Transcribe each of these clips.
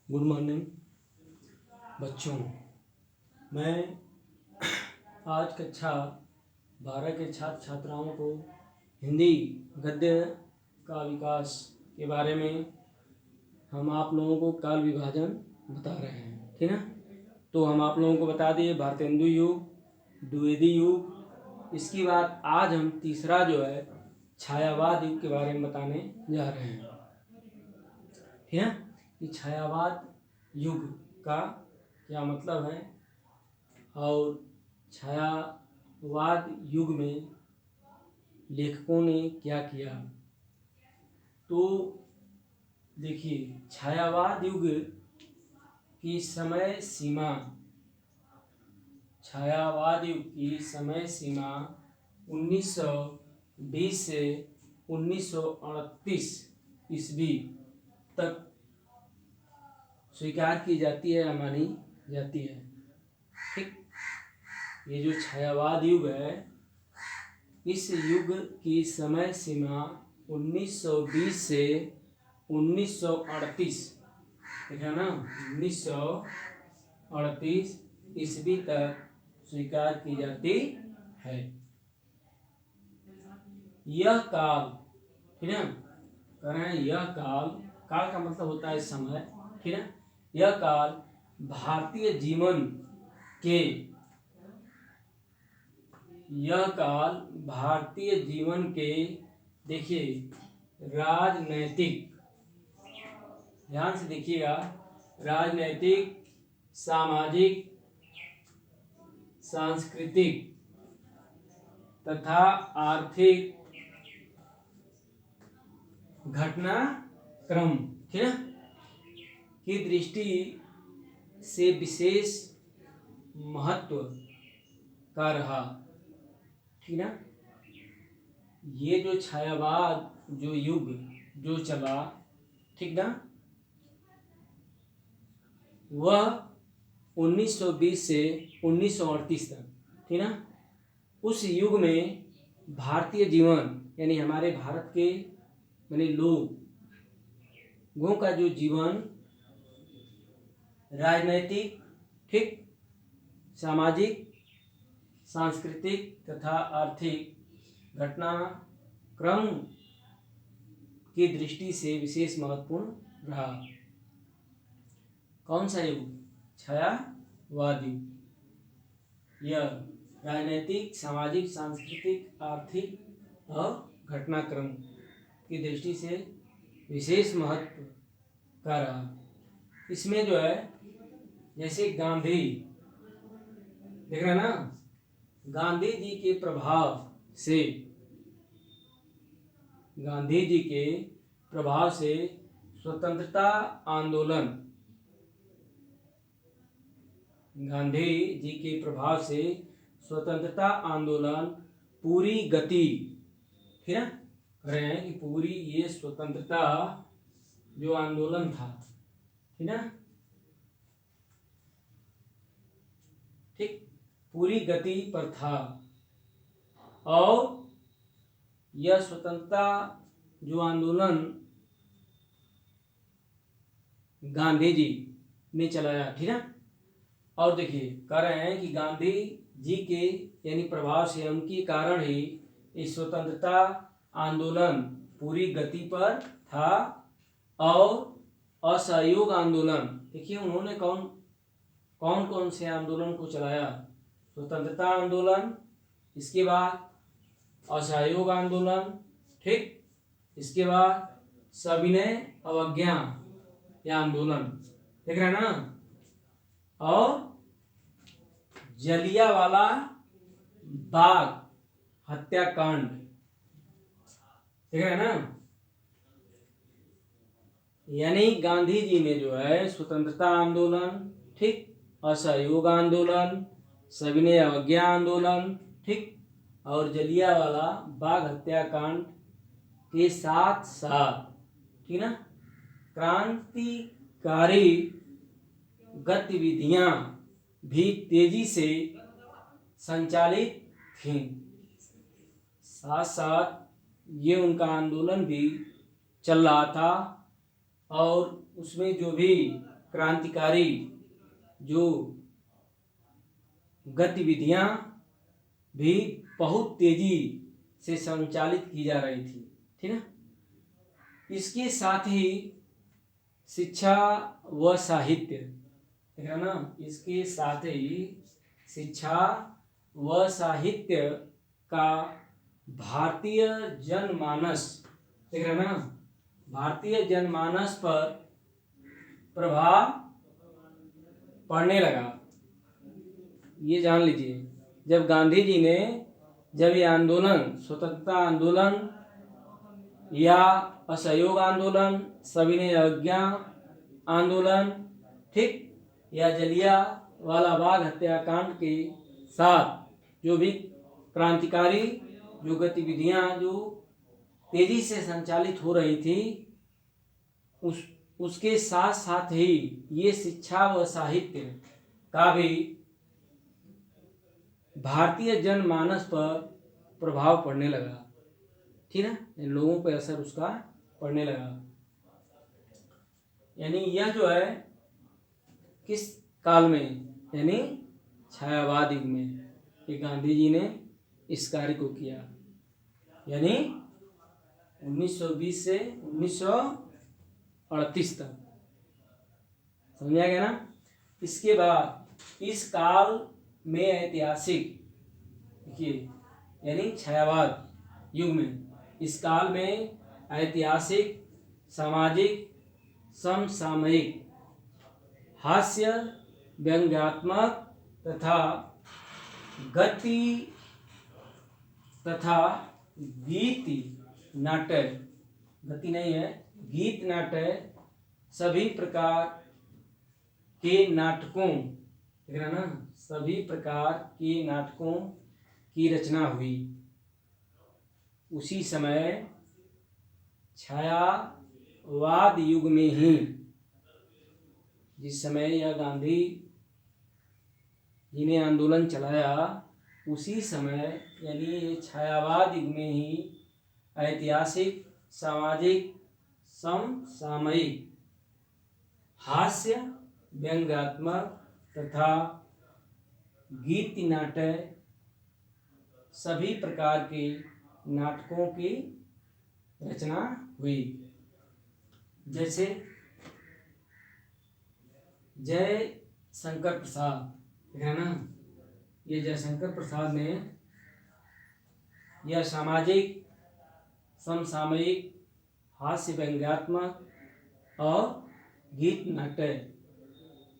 Good morning बच्चों। मैं आज कक्षा 12 के छात्र छात्राओं को हिंदी गद्य का विकास के बारे में हम आप लोगों को काल विभाजन बता रहे हैं, ठीक है। तो हम आप लोगों को बता दिए भारतेंदु युग, द्विवेदी युग। इसके बाद आज हम तीसरा जो है छायावाद युग के बारे में बताने जा रहे हैं, ठीक है। कि छायावाद युग का क्या मतलब है और छायावाद युग में लेखकों ने क्या किया। तो देखिए, छायावाद युग की समय सीमा, छायावाद युग की समय सीमा 1920 से 1938 ईस्वी तक स्वीकार की जाती है या मानी जाती है, ठीक। ये जो छायावाद युग है, इस युग की समय सीमा 1920 से 1938, ठीक है ना, 1938 ईस्वी तक स्वीकार की जाती है। यह काल, ठीक है, कह रहे हैं यह काल, काल का मतलब होता है समय, ठीक है। यह काल भारतीय जीवन के, यह काल भारतीय जीवन के, देखिए, राजनैतिक, ध्यान से देखिएगा, राजनैतिक, सामाजिक, सांस्कृतिक तथा आर्थिक घटनाक्रम, ठीक है, की दृष्टि से विशेष महत्व का रहा, ठीक ना। ये जो छायावाद जो युग जो चला, ठीक ना, वह 1920 से 1938 तक, ठीक ना। उस युग में भारतीय जीवन यानी हमारे भारत के यानी लोगों का जो जीवन राजनैतिक, ठीक, सामाजिक, सांस्कृतिक तथा आर्थिक घटनाक्रम की दृष्टि से विशेष महत्वपूर्ण रहा। कौन सा युग? छायावाद युग। यह राजनैतिक, सामाजिक, सांस्कृतिक, आर्थिक और घटनाक्रम की दृष्टि से विशेष महत्व का रहा। इसमें जो है, जैसे गांधी, देख रहे हैं ना, गांधी जी के प्रभाव से, गांधी जी के प्रभाव से स्वतंत्रता आंदोलन, गांधी जी के प्रभाव से स्वतंत्रता आंदोलन पूरी गति, ठीक है, कह रहे हैं कि पूरी ये स्वतंत्रता जो आंदोलन था, ठीक है, ठीक, पूरी गति पर था। और यह स्वतंत्रता जो आंदोलन गांधी जी ने चलाया, ठीक है। और देखिए, कह रहे हैं कि गांधी जी के यानी प्रभाव से, उनके कारण ही इस स्वतंत्रता आंदोलन पूरी गति पर था। और असहयोग आंदोलन, देखिए उन्होंने कौन कौन से आंदोलन को चलाया? स्वतंत्रता आंदोलन, इसके बाद असहयोग आंदोलन, ठीक, इसके बाद सविनय अवज्ञा या आंदोलन, देख रहे हैं ना, और जलियांवाला बाग हत्याकांड, देख रहे हैं ना। यानी गांधी जी ने जो है स्वतंत्रता आंदोलन, ठीक, असहयोग आंदोलन, सविनय अवज्ञा आंदोलन, ठीक, और जलियांवाला बाग हत्याकांड के साथ साथ, ठीक ना, क्रांतिकारी गतिविधियां भी तेजी से संचालित थीं। साथ साथ ये उनका आंदोलन भी चल रहा था। और उसमें जो भी क्रांतिकारी जो गतिविधियां भी बहुत तेजी से संचालित की जा रही थी, ठीक है। इसके साथ ही शिक्षा व साहित्य, ठीक है ना, इसके साथ ही शिक्षा व साहित्य का भारतीय जनमानस, ठीक है ना, भारतीय जनमानस पर प्रभाव पड़ने लगा। ये जान लीजिए, जब गांधी जी ने जब ये आंदोलन, स्वतंत्रता आंदोलन या असहयोग आंदोलन, सविनय अवज्ञा आंदोलन, ठीक, या जलियांवाला बाग हत्याकांड के साथ जो भी क्रांतिकारी जो गतिविधियां जो तेजी से संचालित हो रही थी, उसके साथ साथ ही ये शिक्षा व साहित्य का भी भारतीय जनमानस पर प्रभाव पड़ने लगा, ठीक है, इन लोगों पर असर उसका पड़ने लगा। यानी यह जो है किस काल में, यानी छायावाद युग में ये गांधी जी ने इस कार्य को किया, यानी 1920 से 1938 तक, समझा गया ना। इसके बाद इस काल में ऐतिहासिक, देखिए, यानी छायावाद युग में इस काल में ऐतिहासिक, सामाजिक, समसामयिक, हास्य, व्यंग्यात्मक तथा गति तथा गीत नाटक, गति नहीं है, गीत नाटक, सभी प्रकार के नाटकों, देख रहे ना, सभी प्रकार के नाटकों की रचना हुई। उसी समय छायावाद युग में ही, जिस समय यह गांधी जी ने आंदोलन चलाया, उसी समय यानी ये छायावाद युग में ही ऐतिहासिक, सामाजिक, समसामयिक, हास्य, व्यंग्यात्मक तथा गीत नाटक, सभी प्रकार के नाटकों की रचना हुई। जैसे जय शंकर प्रसाद है ना, ये जयशंकर प्रसाद ने यह सामाजिक, समसामयिक, हास्य, व्यंग्यात्मक और गीत नाटक,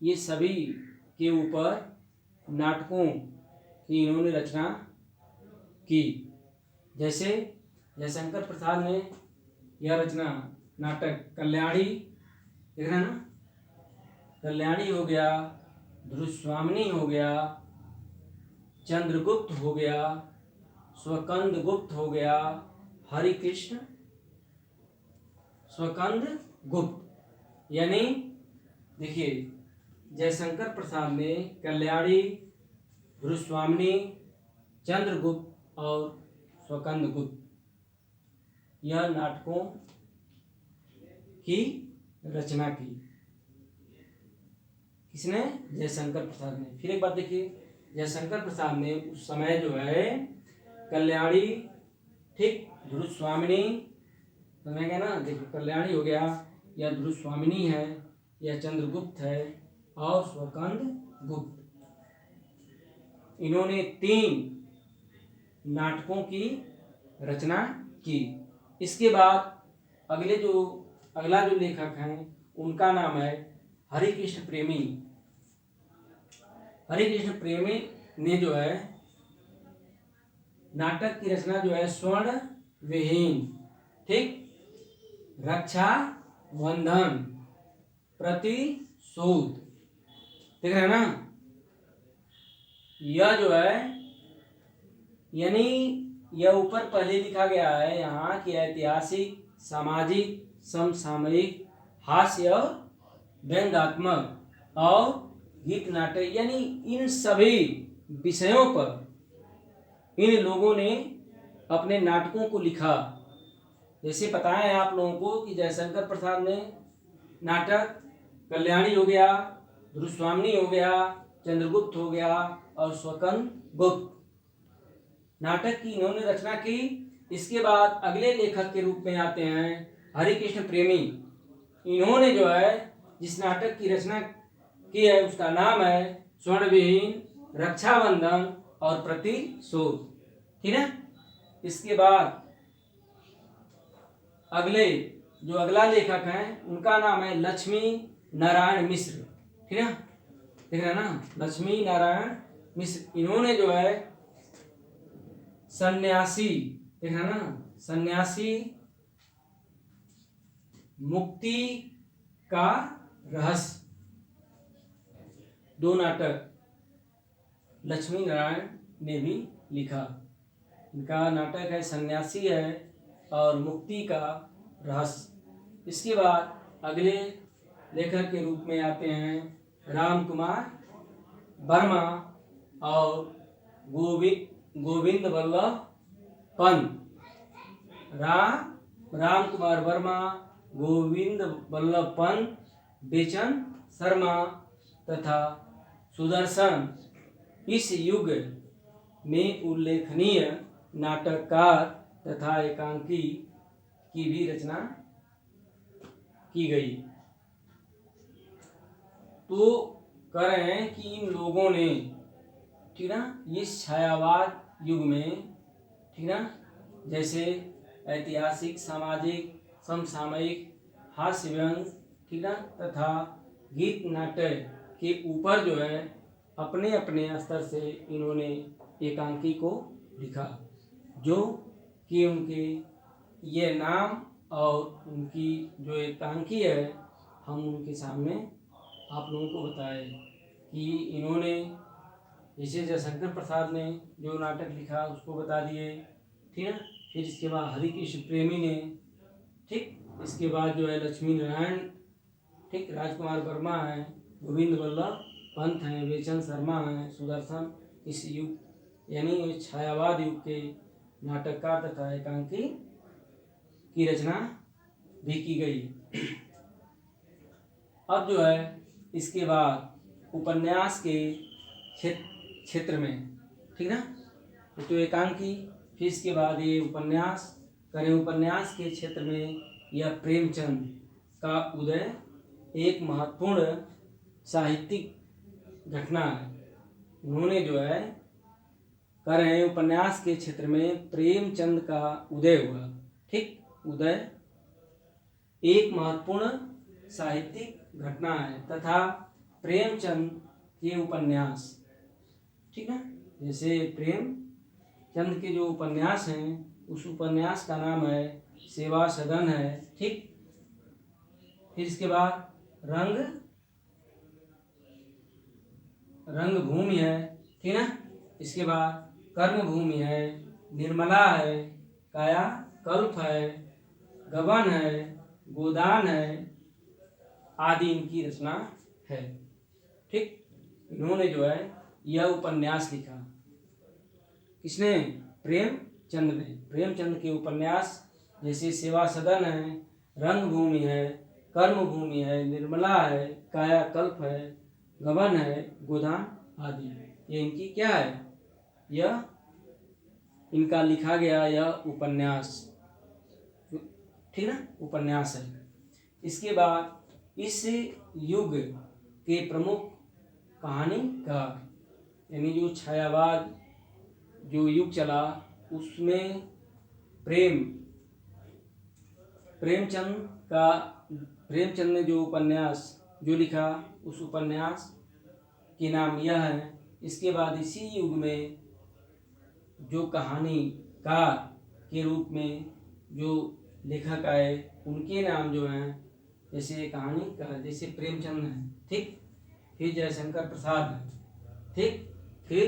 ये सभी के ऊपर नाटकों की इन्होंने रचना की। जैसे जयशंकर प्रसाद ने यह रचना नाटक कल्याणी, देख रहे हैं ना, कल्याणी हो गया, ध्रुवस्वामिनी हो गया, चंद्रगुप्त हो गया, स्वकंद गुप्त हो गया, हरिकृष्ण स्वकंद गुप्त, यानी देखिए जयशंकर प्रसाद ने कल्याणी, ध्रुवस्वामिनी, चंद्रगुप्त और स्वकंद गुप्त यह नाटकों की रचना की। किसने? जयशंकर प्रसाद ने। फिर एक बात देखिए, जयशंकर प्रसाद ने उस समय जो है कल्याणी, ठीक, ध्रुवस्वामिनी, समझ गया ना, देखिए कल्याणी हो गया, या ध्रुवस्वामिनी है, या चंद्रगुप्त है और स्वकंद गुप्त, इन्होंने 3 नाटकों की रचना की। इसके बाद अगला जो लेखक हैं उनका नाम है हरिकृष्ण प्रेमी। हरिकृष्ण प्रेमी ने जो है नाटक की रचना जो है स्वर्ण विहीन, ठीक, रक्षा बंधन, प्रतिशोध, ठीक है ना, यह जो है यानी यह ऊपर पहले लिखा गया है यहाँ कि ऐतिहासिक, सामाजिक, समसामयिक, हास्य और व्यंग्यात्मक और गीत नाटक, यानी इन सभी विषयों पर इन लोगों ने अपने नाटकों को लिखा। जैसे बताएं आप लोगों को कि जयशंकर प्रसाद ने नाटक कल्याणी हो गया, ध्रुवस्वामिनी हो गया, चंद्रगुप्त हो गया और स्वकंद गुप्त नाटक की इन्होंने रचना की। इसके बाद अगले लेखक के रूप में आते हैं हरिकृष्ण प्रेमी। इन्होंने जो है जिस नाटक की रचना की है उसका नाम है स्वर्णविहीन, रक्षाबंधन और प्रतिशोध। ठीक है। इसके बाद अगला लेखक है उनका नाम है लक्ष्मी नारायण मिश्र। ठीक है, देख रहे हैं ना, लक्ष्मी नारायण मिश्र। इन्होंने जो है सन्यासी, देख रहे हैं ना, सन्यासी, मुक्ति का रहस्य, दो नाटक लक्ष्मी नारायण ने भी लिखा। इनका नाटक है सन्यासी है और मुक्ति का रहस्य। इसके बाद अगले लेखक के रूप में आते हैं राम कुमार वर्मा और गोविंद वल्लभ पंत। राम कुमार वर्मा, गोविंद वल्लभ पंत, बेचन शर्मा तथा सुदर्शन इस युग में उल्लेखनीय नाटककार तथा एकांकी की भी रचना की गई। तो कह रहे हैं कि इन लोगों ने, ठीक ना, इस छायावाद युग में, ठीक ना, जैसे ऐतिहासिक, सामाजिक, समसामयिक, हास्य व्यंग, ठीक ना, तथा गीत नाटक के ऊपर जो है अपने अपने स्तर से इन्होंने एकांकी को लिखा, जो कि उनके ये नाम और उनकी जो एकांकी है हम उनके सामने आप लोगों को बताए कि इन्होंने, जैसे जयशंकर प्रसाद ने जो नाटक लिखा उसको बता दिए। ठीक है। फिर इसके बाद हरिकृष्ण प्रेमी ने, ठीक, इसके बाद जो है लक्ष्मी नारायण, ठीक, राजकुमार वर्मा है, गोविंद वल्लभ पंत हैं, बेचन शर्मा हैं, सुदर्शन इस युग यानी छायावाद युग के नाटककार तथा एकांकी की रचना भी की गई। अब जो है इसके बाद उपन्यास के क्षेत्र में, ठीक ना, तो एकांकी, फिर इसके बाद ये उपन्यास करें। उपन्यास के क्षेत्र में यह प्रेमचंद का उदय एक महत्वपूर्ण साहित्यिक घटना है। उन्होंने जो है कह रहे हैं उपन्यास के क्षेत्र में प्रेमचंद का उदय हुआ। ठीक, उदय एक महत्वपूर्ण साहित्यिक घटना है तथा प्रेमचंद के उपन्यास, ठीक है, जैसे प्रेमचंद के जो उपन्यास हैं उस उपन्यास का नाम है सेवा सदन है। ठीक, फिर इसके बाद रंगभूमि है, ठीक ना, इसके बाद कर्मभूमि है, निर्मला है, कायाकल्प है, गबन है, गोदान है आदि इनकी रचना है। ठीक, इन्होंने जो है यह उपन्यास लिखा। किसने? प्रेमचंद ने। प्रेमचंद के उपन्यास जैसे सेवा सदन है, रंगभूमि है, कर्मभूमि है, निर्मला है, कायाकल्प है, गबन है, गोदान आदि, ये इनकी क्या है? यह इनका लिखा गया यह उपन्यास, ठीक ना, उपन्यास है। इसके बाद इस युग के प्रमुख कहानीकार यानी जो छायावाद जो युग चला उसमें प्रेमचंद ने जो उपन्यास जो लिखा उस उपन्यास के नाम यह है। इसके बाद इसी युग में जो कहानीकार के रूप में जो लेखक आए उनके नाम जो हैं, जैसे कहानीकार जैसे प्रेमचंद है, ठीक, फिर जयशंकर प्रसाद है, ठीक, फिर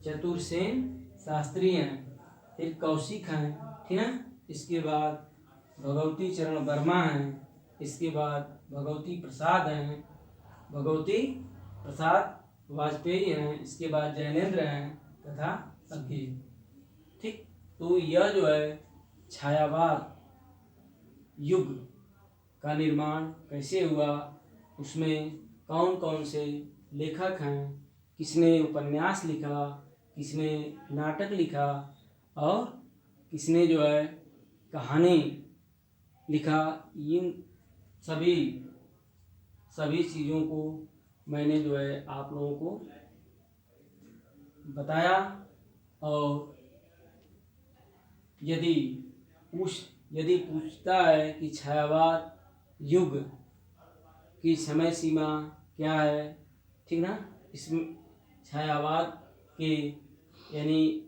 चतुरसेन शास्त्री हैं, फिर कौशिक हैं, ठीक है, इसके बाद भगवती चरण वर्मा हैं, इसके बाद भगवती प्रसाद हैं, भगवती प्रसाद वाजपेयी हैं, इसके बाद जैनेन्द्र हैं तथा अज्ञे। ठीक, तो यह जो है छायावाद युग का निर्माण कैसे हुआ उसमें कौन कौन से लेखक हैं, किसने उपन्यास लिखा, किसने नाटक लिखा और किसने जो है कहानी लिखा, इन सभी चीज़ों को मैंने जो है आप लोगों को बताया। और यदि पूछता है कि छायावाद युग की समय सीमा क्या है, ठीक ना, इसमें छायावाद के यानी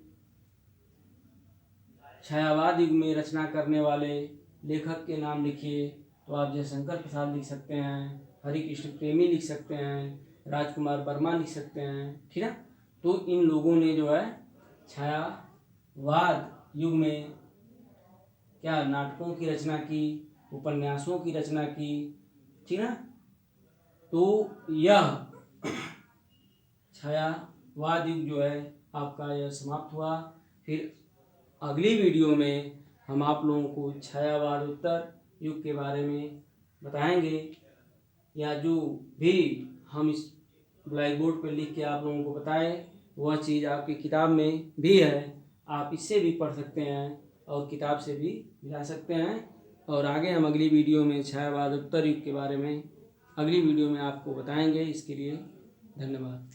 छायावाद युग में रचना करने वाले लेखक के नाम लिखिए, तो आप जयशंकर प्रसाद लिख सकते हैं, हरिकृष्ण प्रेमी लिख सकते हैं, राजकुमार वर्मा लिख सकते हैं, ठीक है। तो इन लोगों ने जो है छायावाद युग में क्या नाटकों की रचना की, उपन्यासों की रचना की, ठीक है। तो यह छायावाद युग जो है आपका यह समाप्त हुआ। फिर अगली वीडियो में हम आप लोगों को छायावाद उत्तर युग के बारे में बताएंगे, या जो भी हम इस ब्लैक बोर्ड पर लिख के आप लोगों को बताएं वह चीज़ आपकी किताब में भी है, आप इससे भी पढ़ सकते हैं और किताब से भी मिला सकते हैं। और आगे हम अगली वीडियो में छायावाद उत्तर युग के बारे में अगली वीडियो में आपको बताएंगे। इसके लिए धन्यवाद।